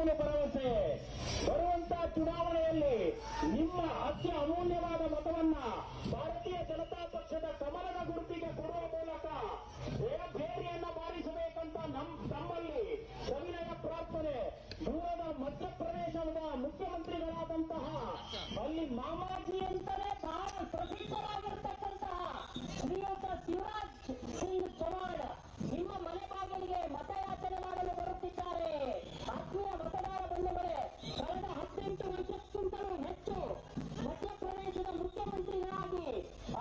ಶ್ರೀರಾಮುಲು ಭರವಸೆ. ಬರುವಂತಹ ಚುನಾವಣೆಯಲ್ಲಿ ನಿಮ್ಮ ಅತಿ ಅಮೂಲ್ಯವಾದ ಮತವನ್ನ ಭಾರತೀಯ ಜನತಾ ಪಕ್ಷದ ಕಮಲದ ಗುರುತಿಗೆ ಕೊಡುವ ಮೂಲಕ ಬೇರೆಯನ್ನ ಬಾರಿಸಬೇಕಂತ ನಮ್ಮಲ್ಲಿ ಸವಿನಯ ಪ್ರಾರ್ಥನೆ. ದೂರದ ಮಧ್ಯಪ್ರದೇಶದ ಮುಖ್ಯಮಂತ್ರಿಗಳಾದಂತಹ ಅಲ್ಲಿ ಮಾಮಾಜಿ ಅಂತಲೇ ಬಹಳ ಪ್ರಸಿದ್ಧರಾಗಿರ್ತಕ್ಕಂತಹ ಶ್ರೀಯುತ ಶಿವರಾಜ್ ಸಿಂಗ್ ಚೌಹಾಣ್ ನಿಮ್ಮ ಮನೆ ಬಾಗಿಲಿಗೆ ಮತಯಾಚನೆ ಮಾಡಲು ಬರುತ್ತಿದ್ದಾರೆ. ಆತ್ಮೀಯ ಮತದಾರ ಬಂಧುಗಳೇ, ಕಳೆದ 18 ವರ್ಷಕ್ಕಿಂತಲೂ ಹೆಚ್ಚು ಮಧ್ಯಪ್ರದೇಶದ ಮುಖ್ಯಮಂತ್ರಿಗಳಾಗಿ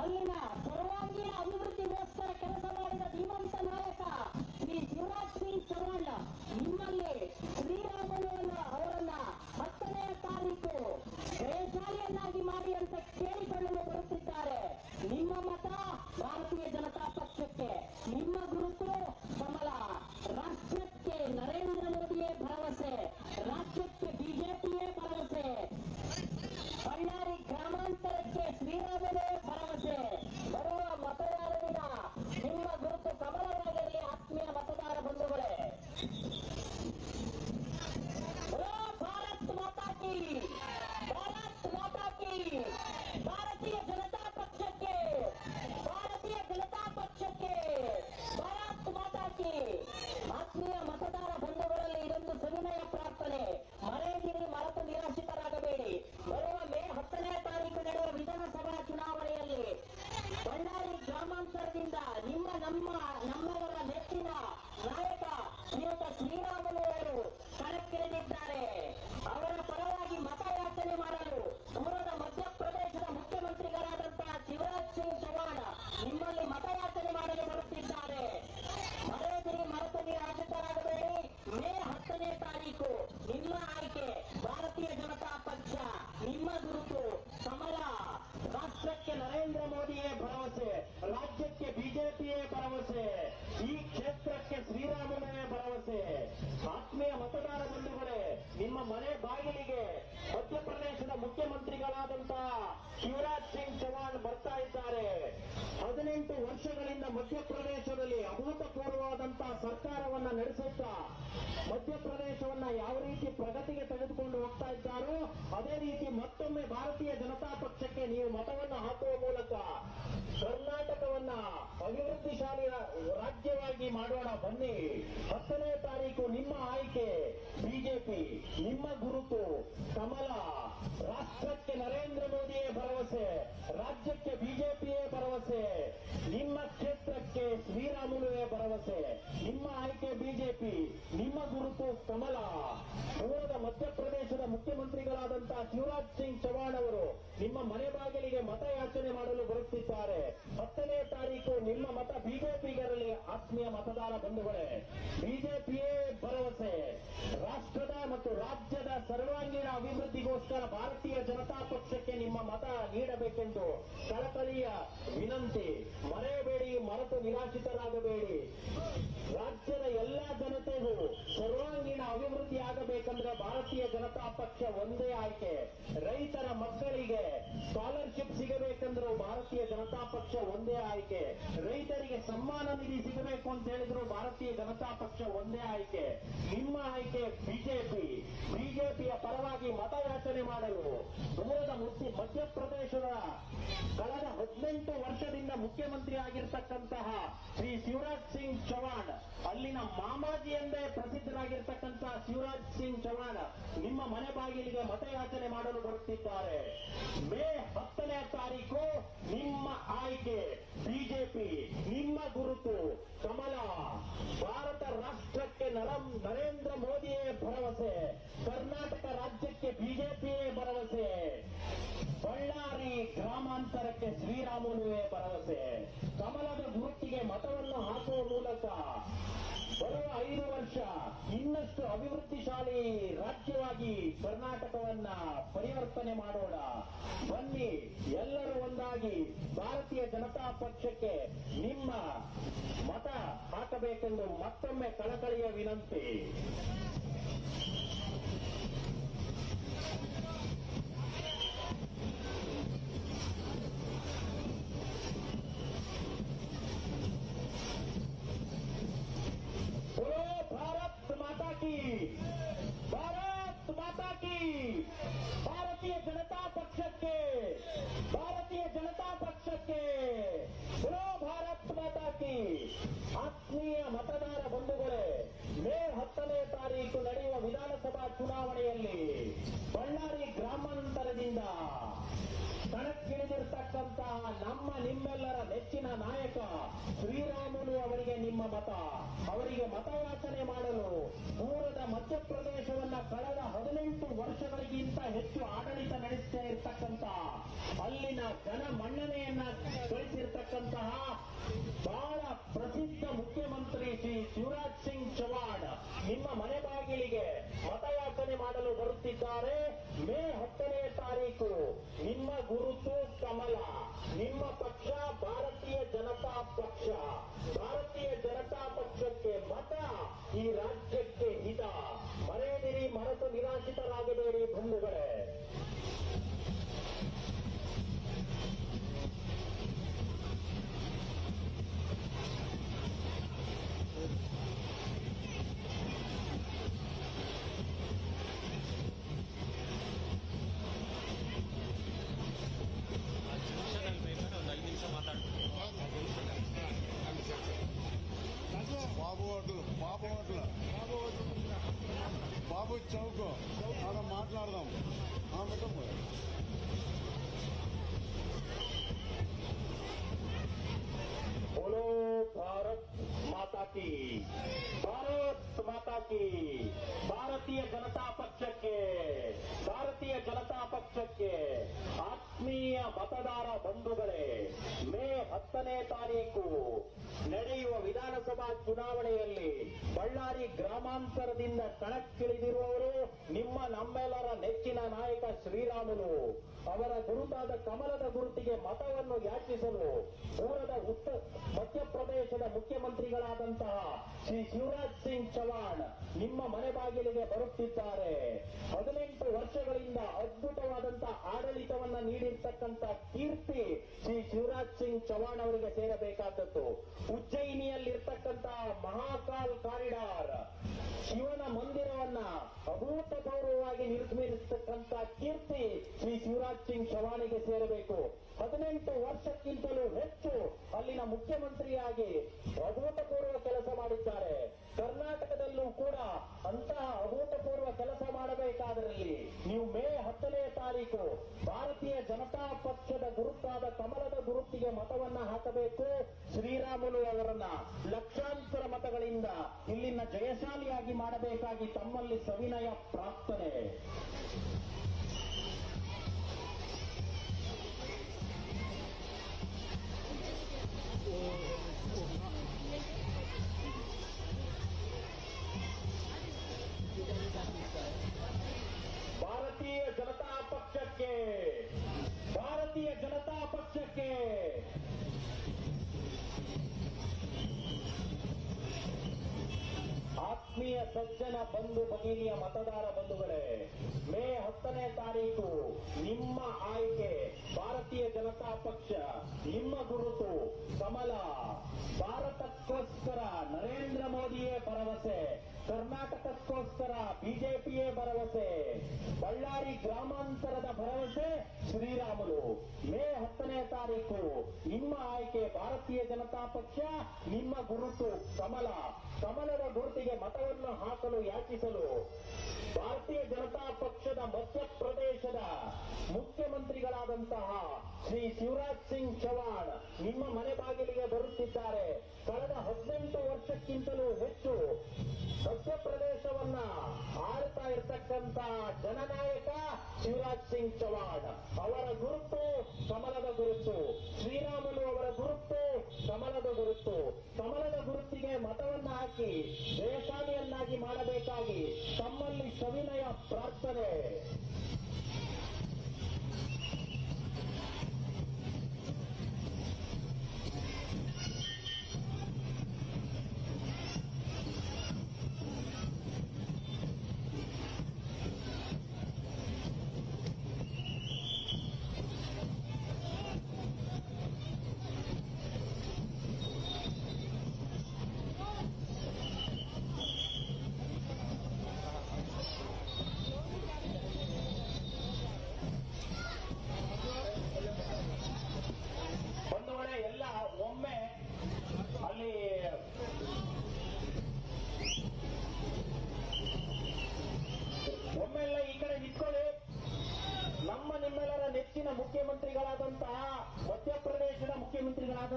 ಅಲ್ಲಿನ ಸರ್ವಾಂಗೀಣ ಅಭಿವೃದ್ಧಿಗೋಸ್ಕರ ಕೆಲಸ ಮಾಡಿದ ಧೀಮಂತ ನಾಯಕ ಶ್ರೀ ಶಿವರಾಜ್ ಸಿಂಗ್ ಚೌಹಾಣ್ ನಿಮ್ಮಲ್ಲಿ ಶ್ರೀರಾಮುಲು ಅವರನ್ನ 10ನೇ ತಾರೀಕು ಜಯಶಾಲಿಯನ್ನಾಗಿ ಮಾಡಿ ಅಂತ ಕೇಳಿಕೊಳ್ಳಲು ಬರುತ್ತಿದ್ದಾರೆ. ನಿಮ್ಮ ಮತ ಭಾರತೀಯ ಜನತಾ ಪಕ್ಷಕ್ಕೆ, ನಿಮ್ಮ ಗುರುತು ಕಮಲ. ರಾಷ್ಟ್ರಕ್ಕೆ ನರೇಂದ್ರ ಮೋದಿಯೇ ಭರವಸೆ, ರಾಜ್ಯಕ್ಕೆ ಬಿಜೆಪಿಯೇ ಭರವಸೆ, ಬಳ್ಳಾರಿ ಗ್ರಾಮಾಂತರಕ್ಕೆ ಶ್ರೀರಾಮುಲೇ ಭರವಸೆ. ಬರುವ ಮತದಾರರಿಗ ನಿಮ್ಮ ಗುರುತು ಕಮಲವಾಗಿರಲಿ. ಆತ್ಮೀಯ ಮತದಾರ ಬಂಧುಗಳೇ, ಭಾರತ್ ಮಾತಾ ಕಿ, ಭಾರತ್ ಮಾತಾ ಕಿ. ಭಾರತೀಯ ಜನತಾ ಪಕ್ಷಕ್ಕೆ, ಭಾರತೀಯ ಜನತಾ ಪಕ್ಷಕ್ಕೆ, ಭಾರತ್ ಮಾತಾ ಕಿ. ಆತ್ಮೀಯ ಮತದಾರ ಬಂಧುಗಳಲ್ಲಿ ಇದೊಂದು ಸವಿನಯ ಪ್ರಾರ್ಥನೆ. ಮರೆಯದಿರಿ, ಮರೆತು ನಿರಾಶಿತರಾಗಬೇಡಿ. ಬರುವ ಮೇ 10ನೇ ತಾರೀಕು ನಡೆಯುವ ವಿಧಾನಸಭಾ ಚುನಾವಣೆಯಲ್ಲಿ ಬಳ್ಳಾರಿ ಗ್ರಾಮಾಂತರದಿಂದ ನಮ್ಮವರ ನೆಚ್ಚಿನ ನಾಯಕ ಶ್ರೀಯುತ ಶ್ರೀರಾಮುಲು ಅವರು ಕಣಕ್ಕಿಳಿದಿದ್ದಾರೆ. ಅವರ ಪರವಾಗಿ ಮತಯಾಚನೆ ಮಾಡಲು ದೂರದ ಮಧ್ಯಪ್ರದೇಶದ ಮುಖ್ಯಮಂತ್ರಿಗಳಾದಂತಹ ಶಿವರಾಜ್ ಸಿಂಗ್ ಚೌಹಾಣ್ ನಿಮ್ಮಲ್ಲಿ ಮತಯಾಚನೆ ಮಾಡಲು ಬರುತ್ತಿದ್ದಾರೆ. ಮರೆಯದಿರಿ, ಮರೆತು ನಿರಾಶಿತರಾಗಬೇಡಿ. ಮೇ 10ನೇ ತಾರೀಕು ನಿಮ್ಮ ಆಯ್ಕೆ ಭಾರತೀಯ ಜನತಾ ಪಕ್ಷ, ನಿಮ್ಮ ಗುರುತು ಕಮಲ. ರಾಷ್ಟ್ರಕ್ಕೆ ನರೇಂದ್ರ ಮೋದಿಯೇ ಭರವಸೆ, ರಾಜ್ಯಕ್ಕೆ ಬಿಜೆಪಿಯೇ ಭರವಸೆ, ಈ ಕ್ಷೇತ್ರಕ್ಕೆ ಶ್ರೀರಾಮುಲೇ ಭರವಸೆ. ಆತ್ಮೀಯ ಮತದಾರ ಬಂಧುಗಳೇ, ನಿಮ್ಮ ಮನೆ ಬಾಗಿಲಿಗೆ ಮಧ್ಯಪ್ರದೇಶದ ಮುಖ್ಯಮಂತ್ರಿಗಳಾದಂತಹ ಶಿವರಾಜ್ ಸಿಂಗ್ ಚೌಹಾಣ್ ಬರ್ತಾ ಇದ್ದಾರೆ. 18 ವರ್ಷಗಳಿಂದ ಮಧ್ಯಪ್ರದೇಶದಲ್ಲಿ ಅಭೂತಪೂರ್ವವಾದಂತಹ ಸರ್ಕಾರವನ್ನ ನಡೆಸುತ್ತಾ ಮಧ್ಯಪ್ರದೇಶವನ್ನ ಯಾವ ರೀತಿ ಪ್ರಗತಿಗೆ ತೆಗೆದುಕೊಂಡು ಹೋಗ್ತಾ ಇದ್ದಾರೋ ಅದೇ ರೀತಿ ಮತ್ತೊಮ್ಮೆ ಭಾರತೀಯ ಜನತಾ ಪಕ್ಷಕ್ಕೆ ನೀವು ಮತವನ್ನು ಹಾಕುವ ಮೂಲಕ ಕರ್ನಾಟಕವನ್ನ ಅಭಿವೃದ್ಧಿಶಾಲಿ ರಾಜ್ಯವಾಗಿ ಮಾಡೋಣ. ಬನ್ನಿ, 10ನೇ ತಾರೀಕು ನಿಮ್ಮ ಆಯ್ಕೆ ಬಿಜೆಪಿ, ನಿಮ್ಮ ಗುರುತು ಕಮಲ. ರಾಷ್ಟ್ರಕ್ಕೆ ನರೇಂದ್ರ ಮೋದಿಯೇ ಭರವಸೆ, ರಾಜ್ಯಕ್ಕೆ ಬಿಜೆಪಿಯೇ ಭರವಸೆ, ನಿಮ್ಮ ಕ್ಷೇತ್ರಕ್ಕೆ ಶ್ರೀರಾಮುಲುವೇ ಭರವಸೆ. ನಿಮ್ಮ ಆಯ್ಕೆ ಬಿಜೆಪಿ, ನಿಮ್ಮ ಗುರುತು ಕಮಲ. ದೂರದ ಮಧ್ಯಪ್ರದೇಶದ ಮುಖ್ಯಮಂತ್ರಿಗಳಾದಂತಹ ಶಿವರಾಜ್ ಸಿಂಗ್ ಚೌಹಾಣ್ ಅವರು ನಿಮ್ಮ ಮನೆ ಬಾಗಿಲಿಗೆ ಮತಯಾಚನೆ ಮಾಡಲು ಬರುತ್ತಿದ್ದಾರೆ. 10ನೇ ತಾರೀಕು ನಿಮ್ಮ ಮತ ಬಿಜೆಪಿಗರಲ್ಲಿ. ಆತ್ಮೀಯ ಮತದಾರ ಬಂಧುಗಳೇ, ಬಿಜೆಪಿಯೇ ಭರವಸೆ. ರಾಷ್ಟ್ರದ ಮತ್ತು ರಾಜ್ಯದ ಸರ್ವಾಂಗೀಣ ಅಭಿವೃದ್ಧಿಗೋಸ್ಕರ ಭಾರತೀಯ ಜನತಾ ಪಕ್ಷಕ್ಕೆ ನಿಮ್ಮ ಮತ ನೀಡಬೇಕೆಂದು ಕಳಕಳಿಯ ವಿನಂತಿ. ಮರೆಯಬೇಡಿ, ಮರೆತು ನಿರಾಶಿತರಾಗಬೇಡಿ. ರಾಜ್ಯದ ಎಲ್ಲಾ ಜನತೆಗೂ ಸರ್ವಾಂಗೀಣ ಅಭಿವೃದ್ಧಿ ಆಗಬೇಕಂದ್ರೆ ಭಾರತೀಯ ಜನತಾ ಪಕ್ಷ ಒಂದೇ ಆಯ್ಕೆ. ರೈತರ ಮಕ್ಕಳಿಗೆ ಸ್ಕಾಲರ್ಶಿಪ್ ಸಿಗಬೇಕಂದ್ರೂ ಭಾರತೀಯ ಜನತಾ ಪಕ್ಷ ಒಂದೇ ಆಯ್ಕೆ. ರೈತರಿಗೆ ಸಮ್ಮಾನ ನಿಧಿ ಸಿಗಬೇಕು ಅಂತ ಹೇಳಿದ್ರು ಭಾರತೀಯ ಜನತಾ ಪಕ್ಷ ಒಂದೇ ಆಯ್ಕೆ. ನಿಮ್ಮ ಆಯ್ಕೆ ಬಿಜೆಪಿ. ಬಿಜೆಪಿಯ ಪರವಾಗಿ ಮತಯಾಚನೆ ಮಾಡಲು ದೂರದ ಮಧ್ಯಪ್ರದೇಶದ ಕಳೆದ 18 ವರ್ಷದಿಂದ ಮುಖ್ಯಮಂತ್ರಿ ಆಗಿರ್ತಕ್ಕಂತಹ ಶ್ರೀ ಶಿವರಾಜ್ ಸಿಂಗ್ ಚೌಹಾಣ್, ಅಲ್ಲಿನ ಮಾಮಾಜಿ ಎಂದೇ ಪ್ರಸಿದ್ಧರಾಗಿರ್ತಕ್ಕಂತಹ ಶಿವರಾಜ್ ಸಿಂಗ್ ಚೌಹಾಣ್ ನಿಮ್ಮ ಮನೆ ಬಾಗಿಲಿಗೆ ಮತಯಾಚನೆ ಮಾಡಲು ಬರುತ್ತಿದ್ದಾರೆ. ಮೇ 10ನೇ ತಾರೀಕು ನಿಮ್ಮ ಆಯ್ಕೆ ಬಿಜೆಪಿ, ನಿಮ್ಮ ಗುರುತು ಕಮಲ. ಭಾರತ ರಾಷ್ಟ್ರಕ್ಕೆ ನರೇಂದ್ರ ಮೋದಿಯೇ ಭರವಸೆ, ಕರ್ನಾಟಕ ರಾಜ್ಯಕ್ಕೆ ಬಿಜೆಪಿಯೇ ಭರವಸೆ, ಬಳ್ಳಾರಿ ಗ್ರಾಮಾಂತರಕ್ಕೆ ಶ್ರೀರಾಮುಲುವೇ ಭರವಸೆ. ಕಮಲದ ಗುರುತಿಗೆ ಮತವನ್ನು ಹಾಕುವ ಮೂಲಕ ಬರುವ 5 ವರ್ಷ ಇನ್ನಷ್ಟು ಅಭಿವೃದ್ಧಿಶಾಲಿ ರಾಜ್ಯವಾಗಿ ಕರ್ನಾಟಕವನ್ನ ಪರಿವರ್ತನೆ ಮಾಡೋಣ. ಬನ್ನಿ, ಎಲ್ಲರೂ ಒಂದಾಗಿ ಭಾರತೀಯ ಜನತಾ ಪಕ್ಷಕ್ಕೆ ನಿಮ್ಮ ಮತ ಹಾಕಬೇಕೆಂದು ಮತ್ತೊಮ್ಮೆ ಕಳಕಳಿಯ ವಿನಂತಿ. भारत माता की, भारत बोलो भारत माता की। ಆತ್ಮೀಯ ಮತದಾರ ಬಂಧುಗಳೇ, ಮೇ 10ನೇ ತಾರೀಕು ನಡೆಯುವ ವಿಧಾನಸಭಾ ಚುನಾವಣೆಯಲ್ಲಿ ಬಳ್ಳಾರಿ ಗ್ರಾಮಾಂತರದಿಂದ ಕಣಕ್ಕಿಳಿದಿರ್ತಕ್ಕಂತಹ ನಿಮ್ಮೆಲ್ಲರ ನೆಚ್ಚಿನ ನಾಯಕ ಶ್ರೀರಾಮುಲು ಅವರಿಗೆ ನಿಮ್ಮ ಮತ. ಅವರಿಗೆ ಮತಯಾಚನೆ ಮಾಡಲು ದೂರದ ಮಧ್ಯಪ್ರದೇಶವನ್ನ ಕಳೆದ 18 ವರ್ಷಗಳಿಗಿಂತ ಹೆಚ್ಚು ಆಡಳಿತ ನಡೆಸ್ತಾ ಇರ್ತಕ್ಕಂಥ, ಅಲ್ಲಿನ ಜನ ಮನ್ನಣೆಯನ್ನ ಗಳಿಸಿರ್ತಕ್ಕಂತಹ ಬಹಳ ಪ್ರಸಿದ್ಧ ಮುಖ್ಯಮಂತ್ರಿ ಶ್ರೀ ಶಿವರಾಜ್ ಸಿಂಗ್ ಚೌಹಾಣ್ ನಿಮ್ಮ ಮನೆ ಬಾಗಿಲಿಗೆ ಮತಯಾಚನೆ ಮಾಡಲು ಬರುತ್ತಿದ್ದಾರೆ. ಮೇ 10ನೇ ತಾರೀಕು ನಿಮ್ಮ ಗುರುತು ಕಮಲ, ನಿಮ್ಮ ಪಕ್ಷ ಭಾರತೀಯ ಜನತಾ ಪಕ್ಷ. ಭಾರತೀಯ ಜನತಾ ಪಕ್ಷಕ್ಕೆ ಮತ, ಈ ರಾಜ್ಯಕ್ಕೆ ಹಿತ. ಮರೆಯದಿರಿ, ಮರೆತು ನಿರಾಶಿತರಾಗಬೇಡಿ ಬಂಧುಗಳೇ. బాబు చౌక్ ఆడ మాట్లాడదాం. పెట్టము. बोलो भारत माता की, भारत माता की. ಭಾರತೀಯ ಜನತಾ ಪಕ್ಷಕ್ಕೆ, ಭಾರತೀಯ ಜನತಾ ಪಕ್ಷಕ್ಕೆ ಆತ್ಮೀಯ ಮತದಾರ ಬಂಧುಗಳೇ, ಮೇ 10ನೇ ತಾರೀಕು ನಡೆಯುವ ವಿಧಾನಸಭಾ ಚುನಾವಣೆಯಲ್ಲಿ ಬಳ್ಳಾರಿ ಗ್ರಾಮಾಂತರದಿಂದ ಕಣಕ್ಕಿಳಿದಿರುವವರು ನಮ್ಮೆಲ್ಲರ ನೆಚ್ಚಿನ ನಾಯಕ ಶ್ರೀರಾಮುಲು. ಅವರ ಗುರುತಾದ ಕಮಲದ ಗುರುತಿಗೆ ಮತವನ್ನು ಯಾಚಿಸಲು ದೂರದ ಮಧ್ಯಪ್ರದೇಶದ ಮುಖ್ಯಮಂತ್ರಿಗಳಾದಂತಹ ಶ್ರೀ ಶಿವರಾಜ್ ಸಿಂಗ್ ಚೌಹಾಣ್ ನಿಮ್ಮ ಮನೆ ಬಾಗಿಲಿಗೆ ಬರುತ್ತಿದ್ದಾರೆ. 18 ವರ್ಷಗಳಿಂದ ಅದ್ಭುತವಾದಂತಹ ಆಡಳಿತವನ್ನ ನೀಡಿರ್ತಕ್ಕಂಥ ಕೀರ್ತಿ ಶ್ರೀ ಶಿವರಾಜ್ ಸಿಂಗ್ ಚೌಹಾಣ್ ಅವರಿಗೆ ಸೇರಬೇಕಾದದ್ದು. ಉಜ್ಜಯಿನಿಯಲ್ಲಿರ್ತಕ್ಕಂತಹ ಮಹಾಕಾಲ್ ಕಾರಿಡಾರ್, ಶಿವನ ಮಂದಿರವನ್ನ ಅಭೂತಪೂರ್ವವಾಗಿ ನಿರ್ಮಿಸತಕ್ಕಂಥ ಕೀರ್ತಿ ಶ್ರೀ ಶಿವರಾಜ್ ಸಿಂಗ್ ಚೌಹಾಣ್ಗೆ ಸೇರಬೇಕು. 18 ವರ್ಷಕ್ಕಿಂತಲೂ ಹೆಚ್ಚು ಅಲ್ಲಿನ ಮುಖ್ಯಮಂತ್ರಿಯಾಗಿ ಅಭೂತಪೂರ್ವ ಕೆಲಸ ಮಾಡಿದ್ದಾರೆ. ಕರ್ನಾಟಕದಲ್ಲೂ ಕೂಡ ಅಂತಹ ಅಭೂತಪೂರ್ವ ಕೆಲಸ ಮಾಡಬೇಕಾದರಲ್ಲಿ ನೀವು ಮೇ 10ನೇ ತಾರೀಕು ಭಾರತೀಯ ಜನತಾ ಪಕ್ಷದ ಗುರುತಾದ ಕಮಲದ ಗುರುತಿಗೆ ಮತವನ್ನ ಹಾಕಬೇಕು. ಶ್ರೀರಾಮುಲು ಅವರನ್ನ ಲಕ್ಷಾಂತರ ಮತಗಳಿಂದ ಇಲ್ಲಿನ ಜಯಶಾಲಿಯಾಗಿ ಮಾಡಬೇಕಾಗಿ ತಮ್ಮಲ್ಲಿ ಸವಿನಯ ಪ್ರಾರ್ಥನೆ. ಭಾರತೀಯ ಜನತಾ ಪಕ್ಷಕ್ಕೆ, ಭಾರತೀಯ ಜನತಾ ಪಕ್ಷಕ್ಕೆ. ಆತ್ಮೀಯ ಸಜ್ಜನ ಬಂಧು ಭಗಿನಿಯ ಮತದಾರ ಬಂಧುಗಳೇ, ಮೇ 10ನೇ ತಾರೀಕು ನಿಮ್ಮ ಆಯ್ಕೆ ಭಾರತೀಯ ಜನತಾ ಪಕ್ಷ, ನಿಮ್ಮ ಗುರುತು ಕಮಲ. ಭಾರತಕ್ಕೋಸ್ಕರ ನರೇಂದ್ರ ಮೋದಿಯೇ ಭರವಸೆ, ಕರ್ನಾಟಕಕ್ಕೋಸ್ಕರ ಬಿಜೆಪಿಯೇ ಭರವಸೆ, ಬಳ್ಳಾರಿ ಗ್ರಾಮಾಂತರದ ಭರವಸೆ ಶ್ರೀರಾಮುಲು. ಮೇ 10ನೇ ತಾರೀಕು ನಿಮ್ಮ ಆಯ್ಕೆ ಭಾರತೀಯ ಜನತಾ ಪಕ್ಷ, ನಿಮ್ಮ ಗುರುತು ಕಮಲ. ಕಮಲದ ಗುರುತಿಗೆ ಮತವನ್ನು ಹಾಕಲು ಯಾಚಿಸಲು ಭಾರತೀಯ ಜನತಾ ಪಕ್ಷದ ಮಧ್ಯಪ್ರದೇಶದ ಮುಖ್ಯಮಂತ್ರಿಗಳಾದಂತಹ ಶ್ರೀ ಶಿವರಾಜ್ ಸಿಂಗ್ ಚೌಹಾಣ್ ನಿಮ್ಮ ಮನೆ ಬಾಗಿಲಿಗೆ ಬರುತ್ತಿದ್ದಾರೆ. ಕಳೆದ 18 ವರ್ಷಕ್ಕಿಂತಲೂ ಹೆಚ್ಚು ಮಧ್ಯಪ್ರದೇಶವನ್ನ ಆಳ್ತಾ ಇರತಕ್ಕಂತ ಜನನಾಯಕ ಶಿವರಾಜ್ ಸಿಂಗ್ ಚೌಹಾಣ್. ಅವರ ಗುರುತು ಕಮಲದ ಗುರುತು. ಶ್ರೀರಾಮುಲು ಅವರ ಗುರುತು ಕಮಲದ ಗುರುತು. ಕಮಲದ ಗುರುತಿಗೆ ಮತವನ್ನ ಹಾಕಿ ಜಯಶಾಲಿಯನ್ನಾಗಿ ಮಾಡಬೇಕಾಗಿ ತಮ್ಮಲ್ಲಿ ಸವಿನಯ ಪ್ರಾರ್ಥನೆ.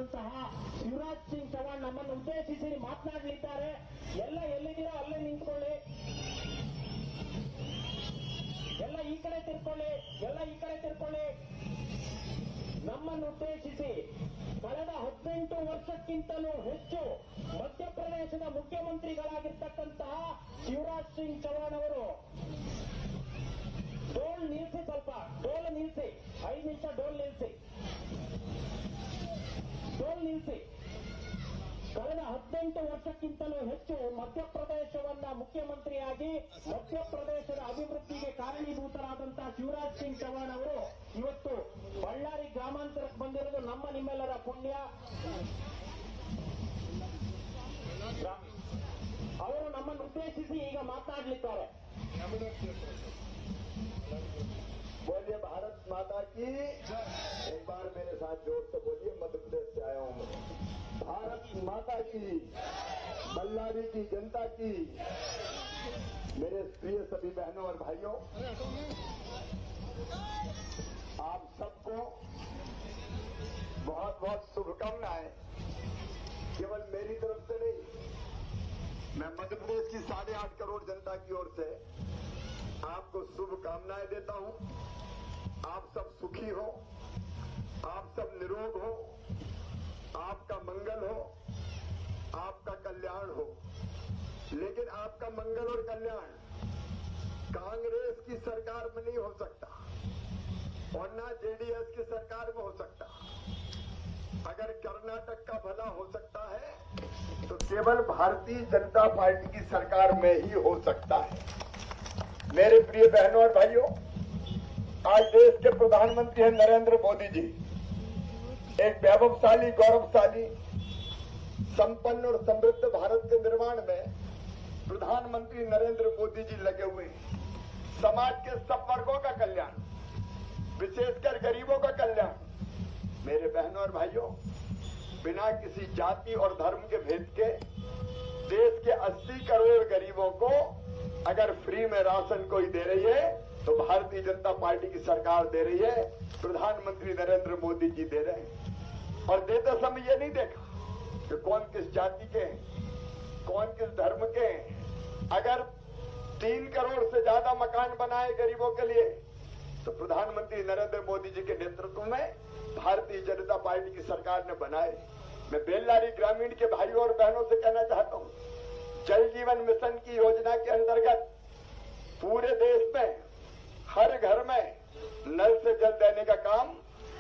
ಮುಖ್ಯಮಂತ್ರಿಗಳಾದಂತಹ ಶಿವರಾಜ್ ಸಿಂಗ್ ಚೌಹಾಣ್ ನಮ್ಮನ್ನು ಉದ್ದೇಶಿಸಿ ಮಾತನಾಡಲಿದ್ದಾರೆ. ಎಲ್ಲ ಎಲ್ಲಿದ್ದೀರೋ ಅಲ್ಲೇ ನಿಂತ್ಕೊಳ್ಳಿ, ಎಲ್ಲ ಈ ಕಡೆ ತಿರ್ಕೊಳ್ಳಿ. ನಮ್ಮನ್ನು ಉದ್ದೇಶಿಸಿ ಕಳೆದ 18 ವರ್ಷಕ್ಕಿಂತಲೂ ಹೆಚ್ಚು ಮಧ್ಯಪ್ರದೇಶದ ಮುಖ್ಯಮಂತ್ರಿಗಳಾಗಿರ್ತಕ್ಕಂತಹ ಶಿವರಾಜ್ ಸಿಂಗ್ ಚೌಹಾಣ್ ಅವರು ಡೋಲ್ ನಿಲ್ಲಿಸಿ, ಸ್ವಲ್ಪ ಡೋಲ್ ನಿಲ್ಲಿಸಿ, 5 ನಿಮಿಷ ಡೋಲ್ ನಿಲ್ಲಿಸಿ. ಕಳೆದ 18 ವರ್ಷಕ್ಕಿಂತಲೂ ಹೆಚ್ಚು ಮಧ್ಯಪ್ರದೇಶವನ್ನ ಮುಖ್ಯಮಂತ್ರಿಯಾಗಿ ಮಧ್ಯಪ್ರದೇಶದ ಅಭಿವೃದ್ಧಿಗೆ ಕಾರಣೀಭೂತರಾದಂತಹ ಶಿವರಾಜ್ ಸಿಂಗ್ ಚೌಹಾಣ್ ಅವರು ಇವತ್ತು ಬಳ್ಳಾರಿ ಗ್ರಾಮಾಂತರಕ್ಕೆ ಬಂದಿರೋದು ನಿಮ್ಮೆಲ್ಲರ ಪುಣ್ಯ. ಅವರು ನಮ್ಮನ್ನು ಉದ್ದೇಶಿಸಿ ಈಗ ಮಾತನಾಡಲಿದ್ದಾರೆ. बोलिए भारत माता की। एक बार मेरे साथ जोर से बोलिए, मध्य प्रदेश से आया हूं मैं। भारत माता की, बल्लारी की जनता की, मेरे प्रिय सभी बहनों और भाइयों, आप सबको बहुत बहुत शुभकामनाएं। केवल मेरी तरफ से नहीं, मैं मध्य प्रदेश की 8.5 करोड़ जनता की ओर से आपको शुभकामनाएं देता हूं। आप सब सुखी हो, आप सब निरोग हो, आपका मंगल हो, आपका कल्याण हो। लेकिन आपका मंगल और कल्याण कांग्रेस की सरकार में नहीं हो सकता और ना जेडीएस की सरकार में हो सकता। अगर कर्नाटक का भला हो सकता है तो केवल भारतीय जनता पार्टी की सरकार में ही हो सकता है। मेरे प्रिय बहनों और भाइयों, आज देश के प्रधानमंत्री हैं नरेंद्र मोदी जी। एक वैभवशाली, गौरवशाली, संपन्न और समृद्ध भारत के निर्माण में प्रधानमंत्री नरेंद्र मोदी जी लगे हुए हैं। समाज के सब वर्गों का कल्याण, विशेषकर गरीबों का कल्याण। मेरे बहनों और भाइयों, बिना किसी जाति और धर्म के भेद के देश के 80 करोड़ गरीबों को अगर फ्री में राशन कोई दे रही है तो भारतीय जनता पार्टी की सरकार दे रही है, प्रधानमंत्री नरेंद्र मोदी जी दे रहे हैं। और देते समय ये नहीं देखा कि कौन किस जाति के हैं, कौन किस धर्म के हैं। अगर 3 करोड़ से ज्यादा मकान बनाए गरीबों के लिए तो प्रधानमंत्री नरेंद्र मोदी जी के नेतृत्व में भारतीय जनता पार्टी की सरकार ने बनाए। मैं बेल्लारी ग्रामीण के भाइयों और बहनों से कहना चाहता हूं, जल जीवन मिशन की योजना के अंतर्गत पूरे देश में हर घर में नल से जल देने का काम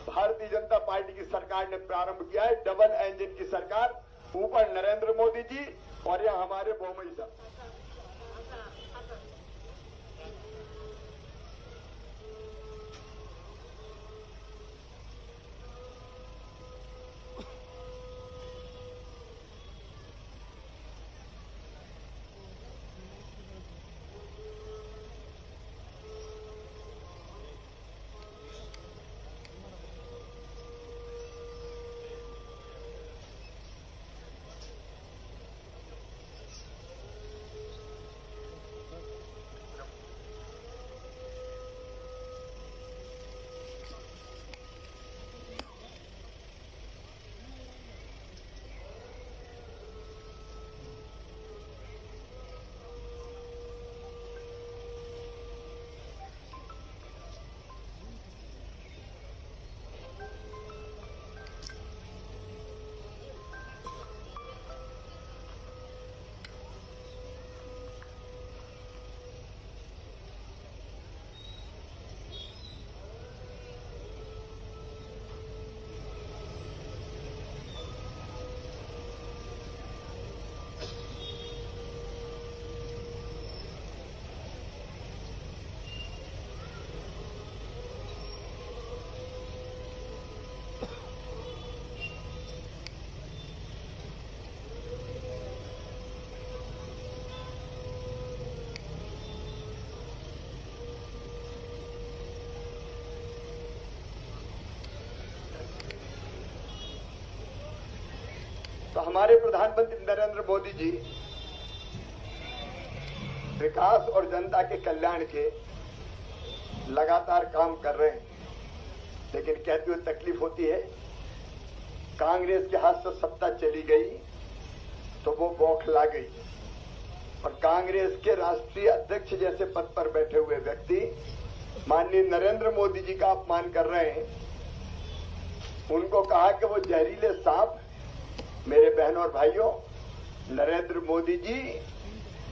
भारतीय जनता पार्टी की सरकार ने प्रारंभ किया है। डबल इंजन की सरकार, ऊपर नरेंद्र मोदी जी और यह हमारे बोमई साहब। तो हमारे प्रधानमंत्री नरेंद्र मोदी जी विकास और जनता के कल्याण के लगातार काम कर रहे हैं, लेकिन कहते हुए तकलीफ होती है। कांग्रेस के हाथ से सत्ता चली गई तो वो बौखला गई और कांग्रेस के राष्ट्रीय अध्यक्ष जैसे पद पर बैठे हुए व्यक्ति माननीय नरेंद्र मोदी जी का अपमान कर रहे हैं। उनको कहा कि वो जहरीले सांप। मेरे बहनों और भाइयों, नरेंद्र मोदी जी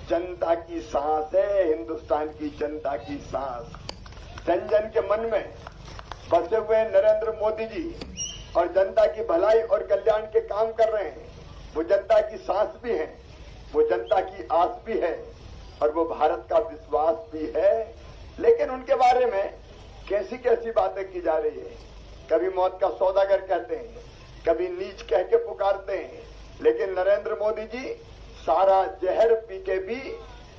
जनता की सांस है, हिंदुस्तान की जनता की सांस। जन जन के मन में बसे हुए नरेंद्र मोदी जी और जनता की भलाई और कल्याण के काम कर रहे हैं। वो जनता की सांस भी है, वो जनता की आस भी है और वो भारत का विश्वास भी है। लेकिन उनके बारे में कैसी कैसी बातें की जा रही है। कभी मौत का सौदागर कहते हैं, कभी नीच कह के पुकारते हैं, लेकिन नरेंद्र मोदी जी सारा जहर पी के भी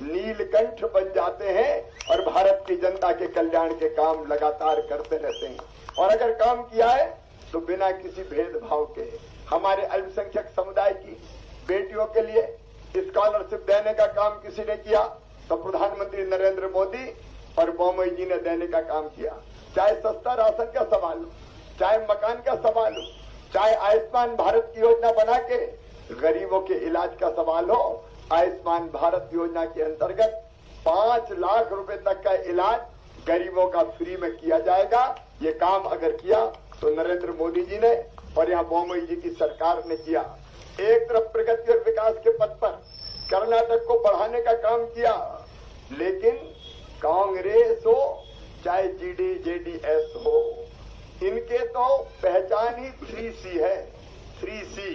नीलकंठ बन जाते हैं और भारत की जनता के कल्याण के काम लगातार करते रहते हैं। और अगर काम किया है तो बिना किसी भेदभाव के हमारे अल्पसंख्यक समुदाय की बेटियों के लिए स्कॉलरशिप देने का काम किसी ने किया तो प्रधानमंत्री नरेंद्र मोदी और बोमई जी ने देने का काम किया। चाहे सस्ता राशन का सवाल हो, चाहे मकान का सवाल हो, चाहे आयुष्मान भारत की योजना बना के गरीबों के इलाज का सवाल हो। आयुष्मान भारत योजना के अंतर्गत 5 लाख रुपए तक का इलाज गरीबों का फ्री में किया जाएगा। ये काम अगर किया तो नरेंद्र मोदी जी ने और यहाँ बोमई जी की सरकार ने किया। एक तरफ प्रगति और विकास के पथ पर कर्नाटक को बढ़ाने का काम किया, लेकिन कांग्रेस हो चाहे जेडीएस हो, इनके तो पहचान ही 3C है। 3C।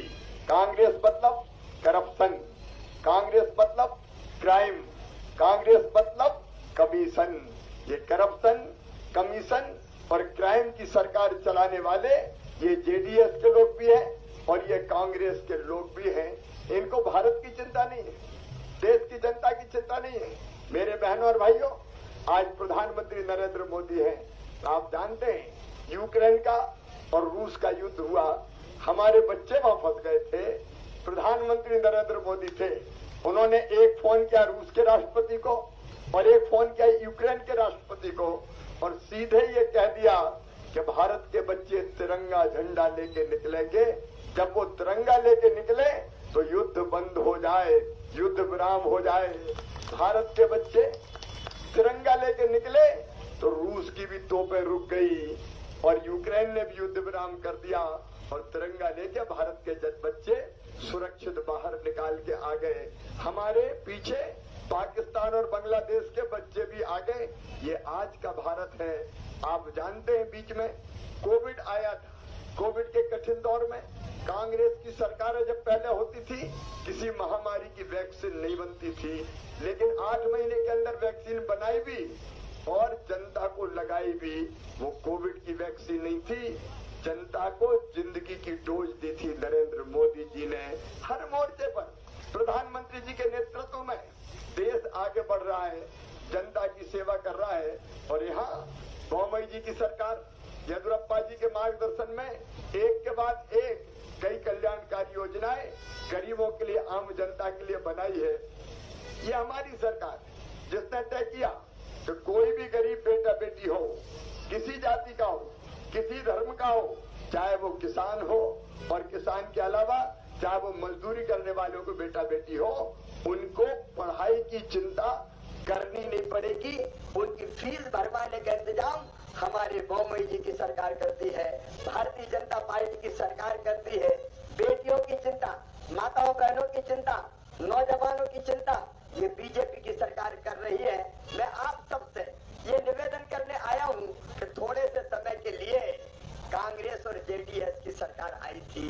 कांग्रेस मतलब करप्शन, कांग्रेस मतलब क्राइम, कांग्रेस मतलब कमीशन। ये करप्शन, कमीशन और क्राइम की सरकार चलाने वाले ये जेडीएस के लोग भी हैं और ये कांग्रेस के लोग भी हैं। इनको भारत की चिंता नहीं है, देश की जनता की चिंता नहीं है। मेरे बहनों और भाइयों, आज प्रधानमंत्री नरेंद्र मोदी हैं। आप जानते हैं यूक्रेन का और रूस का युद्ध हुआ, हमारे बच्चे वहां फंस गए थे। प्रधानमंत्री नरेंद्र मोदी थे, उन्होंने एक फोन किया रूस के राष्ट्रपति को और एक फोन किया यूक्रेन के राष्ट्रपति को और सीधे ये कह दिया कि भारत के बच्चे तिरंगा झंडा लेके निकलेंगे। जब वो तिरंगा लेके निकले तो युद्ध बंद हो जाए, युद्ध विराम हो जाए। भारत के बच्चे तिरंगा लेके निकले तो रूस की भी तोपें रुक गई और यूक्रेन ने भी युद्ध विराम कर दिया और तिरंगा लेके भारत के बच्चे सुरक्षित बाहर निकाल के आ गए। हमारे पीछे पाकिस्तान और बांग्लादेश के बच्चे भी आ गए। ये आज का भारत है। आप जानते हैं बीच में कोविड आया था, कोविड के कठिन दौर में कांग्रेस की सरकारें जब पहले होती थी किसी महामारी की वैक्सीन नहीं बनती थी, लेकिन 8 महीने के अंदर वैक्सीन बनाई भी और जनता को लगाई भी। वो कोविड की वैक्सीन नहीं थी, जनता को जिंदगी की डोज दी थी नरेंद्र मोदी जी ने। हर मोर्चे पर प्रधानमंत्री जी के नेतृत्व में देश आगे बढ़ रहा है, जनता की सेवा कर रहा है। और यहाँ बोमई जी की सरकार येदियुरप्पा जी के मार्गदर्शन में एक के बाद एक कई कल्याणकारी योजनाएं गरीबों के लिए, आम जनता के लिए बनाई है। ये हमारी सरकार जिसने तय किया कि कोई भी गरीब बेटा बेटी हो, किसी जाति का हो, किसी धर्म का हो, चाहे वो किसान हो और किसान के अलावा चाहे वो मजदूरी करने वालों को बेटा बेटी हो, उनको पढ़ाई की चिंता करनी नहीं पड़ेगी। उनकी फीस भरवाने का इंतजाम हमारे बोमई जी की सरकार करती है, भारतीय जनता पार्टी की सरकार करती है। बेटियों की चिंता, माताओं बहनों की चिंता, नौजवानों की चिंता ये बीजेपी की सरकार कर रही है। मैं आप सबसे ये निवेदन करने आया हूँ कि थोड़े से समय के लिए कांग्रेस और जेडीएस की सरकार आई थी,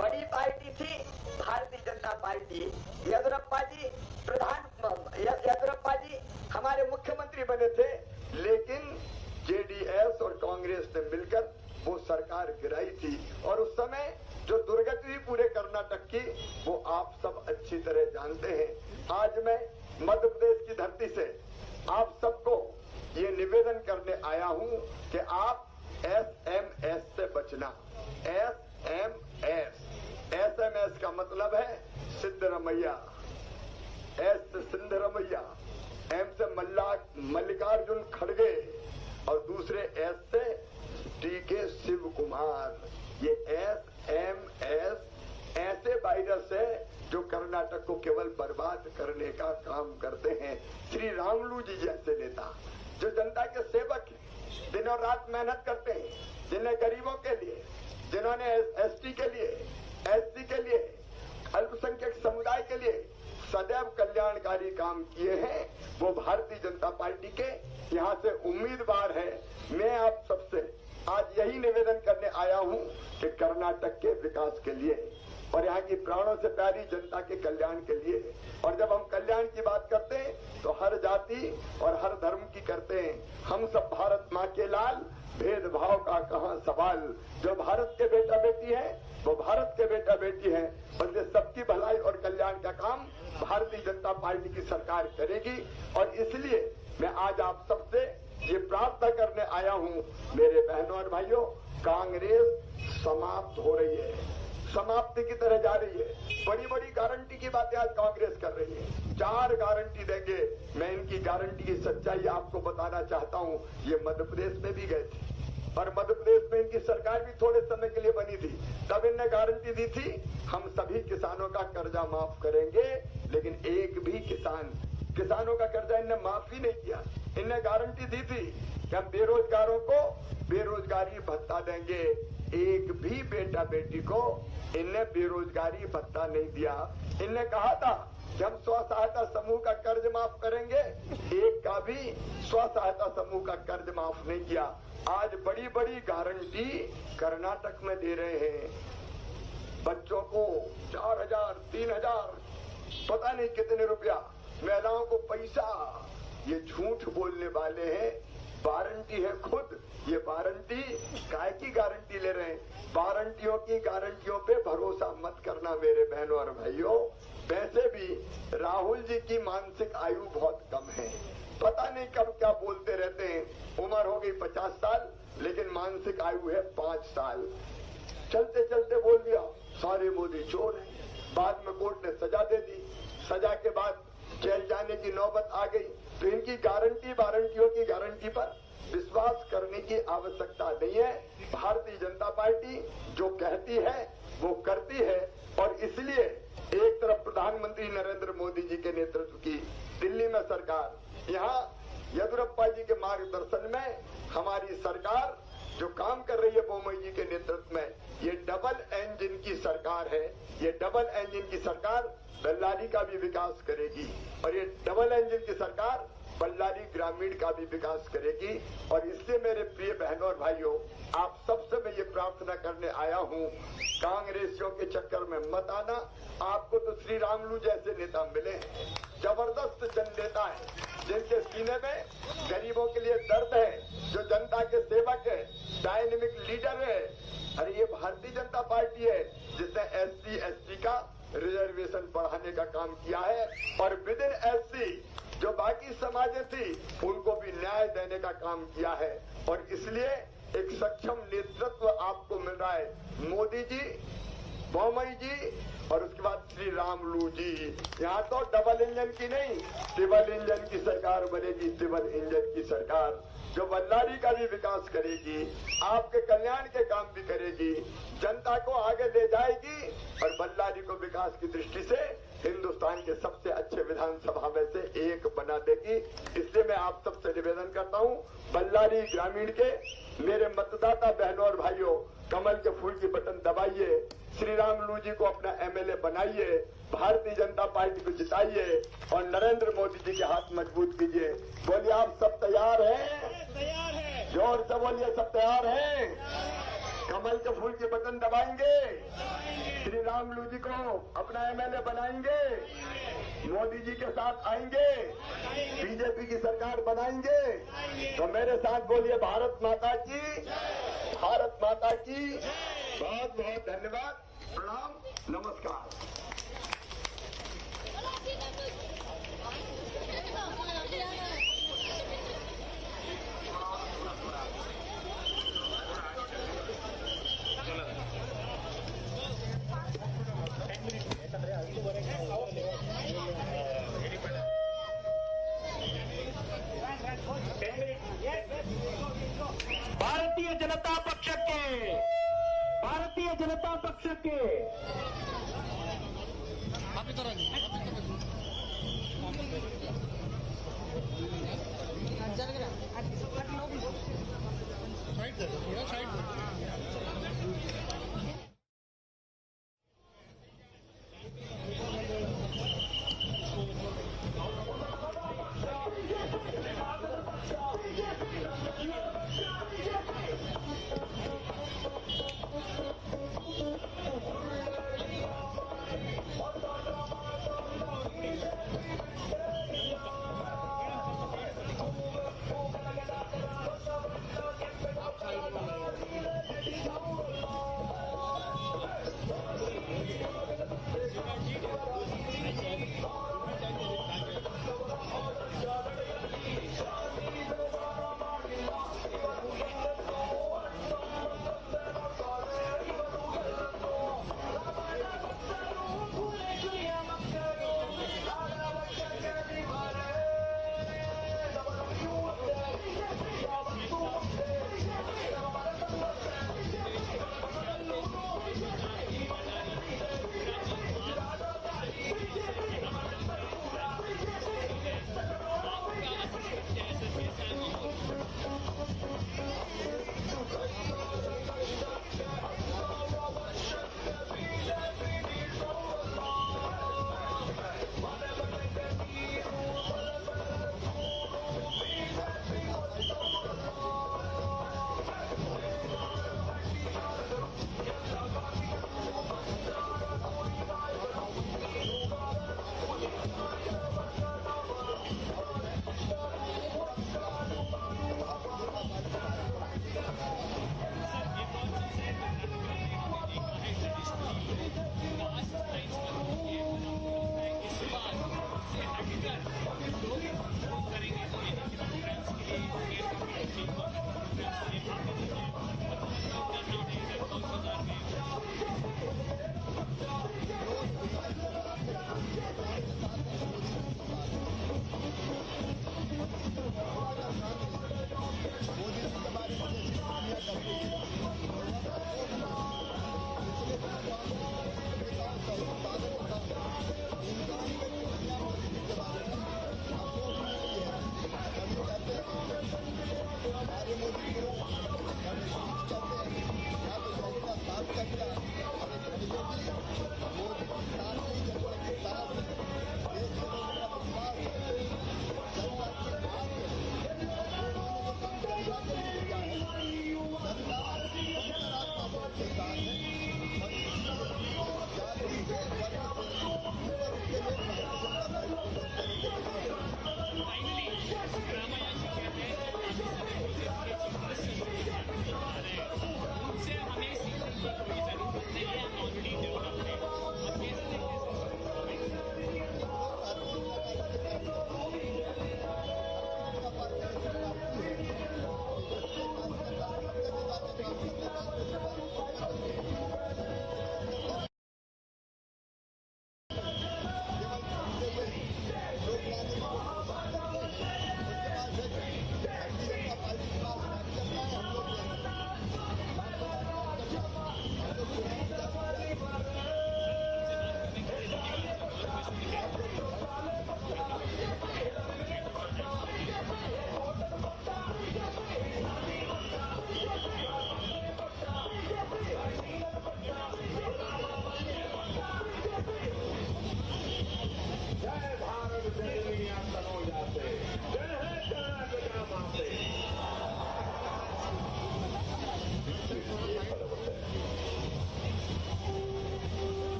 बड़ी पार्टी थी भारतीय जनता पार्टी। येदियुरप्पा जी हमारे मुख्यमंत्री बने थे, लेकिन जेडीएस और कांग्रेस ने मिलकर वो सरकार गिराई थी और उस समय जो दुर्गति हुई पूरे कर्नाटक की वो आप सब अच्छी तरह जानते हैं। आज मैं मध्य प्रदेश की धरती से आप सबको ये निवेदन करने आया हूं कि आप SMS से बचना। SMS का मतलब है सिद्धरमैया, S से सिद्धरमैया, M से मल्लिकार्जुन खड़गे और दूसरे S से DK शिव कुमार। ये SMS ऐसे वायरस है जो कर्नाटक को केवल बर्बाद करने का काम करते हैं। श्री रामुलू जी जैसे नेता जो जनता के सेवक हैं, दिन और रात मेहनत करते हैं, जिन्हें गरीबों के लिए, जिन्होंने ST के लिए, SC के लिए, अल्पसंख्यक समुदाय के लिए सदैव कल्याणकारी काम किए हैं, वो भारतीय जनता पार्टी के यहाँ से उम्मीदवार है। मैं आप सबसे आज यही निवेदन करने आया हूँ कि कर्नाटक के विकास के लिए और यहाँ की प्राणों से प्यारी जनता के कल्याण के लिए, और जब हम कल्याण की बात करते हैं तो हर जाति और हर धर्म की करते हैं। हम सब भारत माँ के लाल, भेदभाव का कहाँ सवाल। जो भारत के बेटा बेटी है वो भारत के बेटा बेटी है, बल्कि सबकी भलाई और कल्याण का काम भारतीय जनता पार्टी की सरकार करेगी। और इसलिए मैं आज आप सबसे ये प्रार्थना करने आया हूँ, मेरे बहनों और भाइयों, कांग्रेस समाप्त हो रही है, समाप्ति की तरह जा रही है। बड़ी बड़ी गारंटी की बातें आज कांग्रेस कर रही है, 4 गारंटी देंगे। मैं इनकी गारंटी की सच्चाई आपको बताना चाहता हूँ। ये मध्य प्रदेश में भी गए थे और मध्य प्रदेश में इनकी सरकार भी थोड़े समय के लिए बनी थी, तब इनने गारंटी दी थी हम सभी किसानों का कर्जा माफ करेंगे, लेकिन एक भी किसानों का कर्जा इनने माफ ही नहीं किया। इनने गारंटी दी थी कि हम बेरोजगारों को बेरोजगारी भत्ता देंगे, एक भी बेटा बेटी को इनने बेरोजगारी भत्ता नहीं दिया। इनने कहा था कि हम स्व सहायता समूह का कर्ज माफ करेंगे, एक का भी स्व सहायता समूह का कर्ज माफ नहीं किया। आज बड़ी बड़ी गारंटी कर्नाटक में दे रहे हैं, बच्चों को 4,000 3,000 पता नहीं कितने रुपया, महिलाओं को पैसा। ये झूठ बोलने वाले हैं, वारंटी है खुद। ये वारंटी काय की गारंटी ले रहे हैं? वारंटियों की गारंटियों पे भरोसा मत करना मेरे बहनों और भाइयों। वैसे भी राहुल जी की मानसिक आयु बहुत कम है, पता नहीं कब क्या बोलते रहते हैं। उम्र हो गई 50 साल, लेकिन मानसिक आयु है 5 साल। चलते चलते बोल दिया सारे मोदी चोर हैं, बाद में कोर्ट ने सजा दे दी, सजा के बाद जेल जाने की नौबत आ गई। तो इनकी वारंटियों की गारंटी पर विश्वास करने की आवश्यकता नहीं है। भारतीय जनता पार्टी जो कहती है वो करती है, और इसलिए एक तरफ प्रधानमंत्री नरेंद्र मोदी जी के नेतृत्व की दिल्ली में सरकार, यहाँ येदियुरप्पा जी के मार्गदर्शन में हमारी सरकार जो काम कर रही है बोम्मई जी के नेतृत्व में, ये डबल इंजन की सरकार है। ये डबल इंजन की सरकार बल्लारी का भी विकास करेगी, और ये डबल इंजन की सरकार बल्लारी ग्रामीण का भी विकास करेगी। और इसलिए मेरे प्रिय बहनों और भाइयों, आप सबसे मैं ये प्रार्थना करने आया हूँ, कांग्रेसियों के चक्कर में मत आना। आपको तो श्री रामुलू जैसे नेता मिले हैं, जबरदस्त जन नेता है, जिनके सीने में गरीबों के लिए दर्द है, जो जनता के सेवक है, डायनेमिक लीडर है। अरे ये भारतीय जनता पार्टी है जिसने SC ST का रिजर्वेशन बढ़ाने का काम किया है, और विद इन SC जो बाकी समाजें थी उनको भी न्याय देने का काम किया है। और इसलिए एक सक्षम नेतृत्व आपको मिल रहा है। मोदी जी, बोम्मई जी, और उसके बाद श्री रामुलू जी। यहाँ तो डबल इंजन की नहीं, ट्रिपल इंजन की सरकार बनेगी, ट्रिपल इंजन की सरकार जो बल्लारी का भी विकास करेगी, आपके कल्याण के काम भी करेगी, जनता को आगे ले जाएगी, और बल्लारी को विकास की दृष्टि से हिंदुस्तान के सबसे अच्छे विधानसभा में से एक बना देगी। इसलिए मैं आप सबसे निवेदन करता हूँ, बल्लारी ग्रामीण के मेरे मतदाता बहनों और भाइयों, कमल के फूल की बटन दबाइए, श्री रामुलू जी को अपना MLA बनाइए, भारतीय जनता पार्टी को जिताइए, और नरेंद्र मोदी जी के हाथ मजबूत कीजिए। बोलिए आप सब तैयार हैं? तैयार है। जोर से बोलिए, सब तैयार हैं? कमल के फूल की बटन दबाएंगे, श्री रामुलू जी को अपना MLA बनाएंगे, मोदी जी के साथ आएंगे, बीजेपी की सरकार बनाएंगे। तो मेरे साथ बोलिए भारत माता की, भारत माता की। बहुत बहुत धन्यवाद, प्रणाम, नमस्कार। भारतीय जनता पक्षಕ್ಕೆ ಭಾರತ ಜನತಾ ಪಕ್ಷಕ್ಕೆ आप इधर आ जाइए, आप इधर आ जाइए।